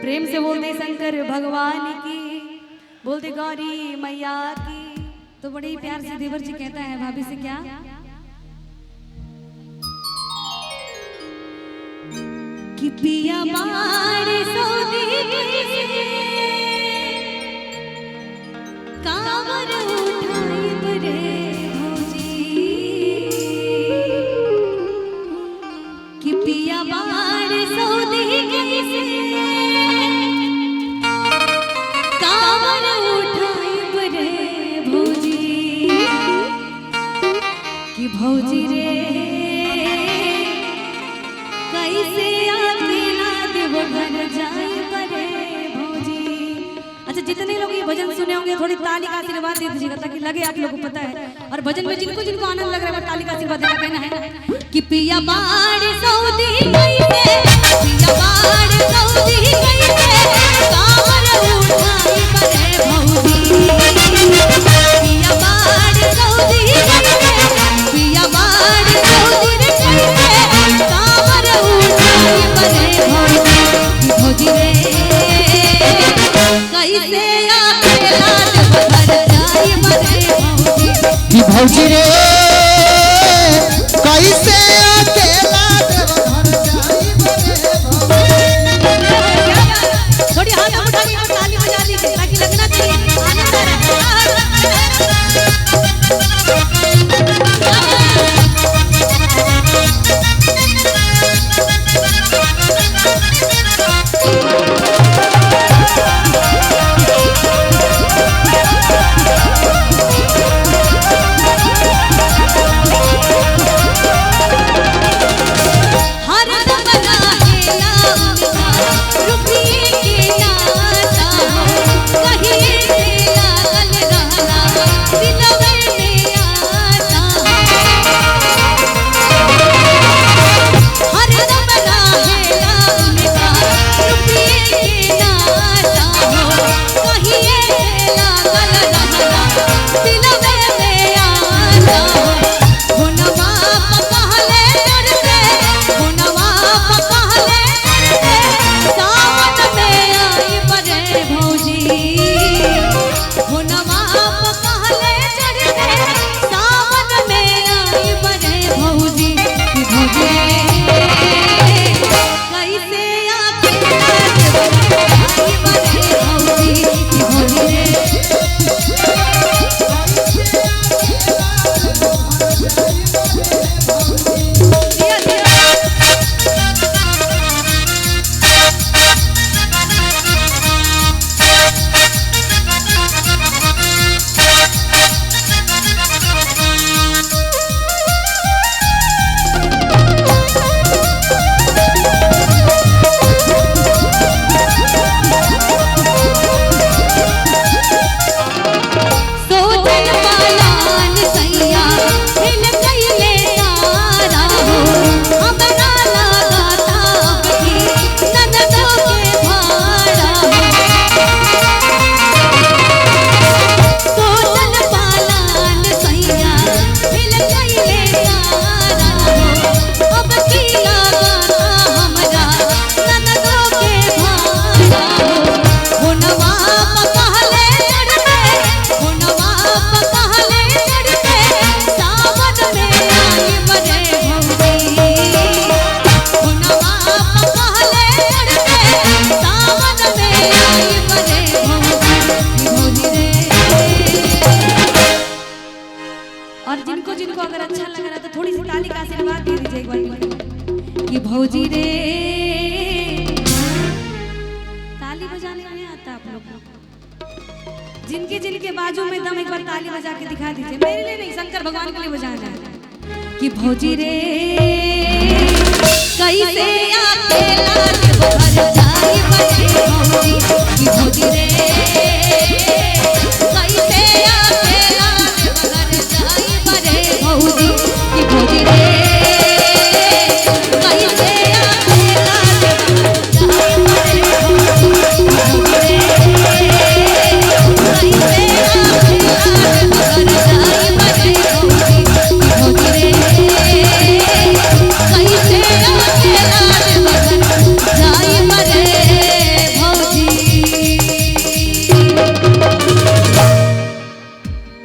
प्रेम से बोलते शंकर भगवान की, बोलते गौरी मैया की। तो बड़े ही प्यार से देवर जी कहता है भाभी से क्या, कि पिया मारे सौदी कांवर उठाई बरे भौजी, कि पिया मारे सौदी कांवर उठाई बरे भौजी, कि भौजी रे कैसे घर जाए परे भौजी। अच्छा, जितने लोग ये भजन सुने होंगे थोड़ी ताली का आशीर्वाद दे दीजिएगा ताकि लगे आप लोगों को पता है। और भजन में जिनको जिनको आनंद लग रहा है ताली का आशीर्वाद देना कहना है कि पिया बाड़ सऊदी कैसे, पिया बाड़ सऊदी कैसे कांवर उठाई परे भौजी, पिया बाड़ सऊदी कैसे, पिया बाड़ सऊदी कैसे कांवर उठाई परे भौजी, भौजी रे कैसे अकेला घर जाई मरे भौजी, कि भौजी रे कैसे अकेला घर जाई मरे भौजी। थोड़ी हाथ उठा के ताली बजा दीजिए ताकि लगना चाहिए आनंद आ रहा कि भौजी रे ताली बजाने नहीं आता आप लोग को। जिनके जिनके बाजू में दम एक बार ताली बजा के दिखा दीजिए, मेरे लिए नहीं शंकर भगवान के लिए बजाना है। कि भौजी रे कैसे अकेला घर जाई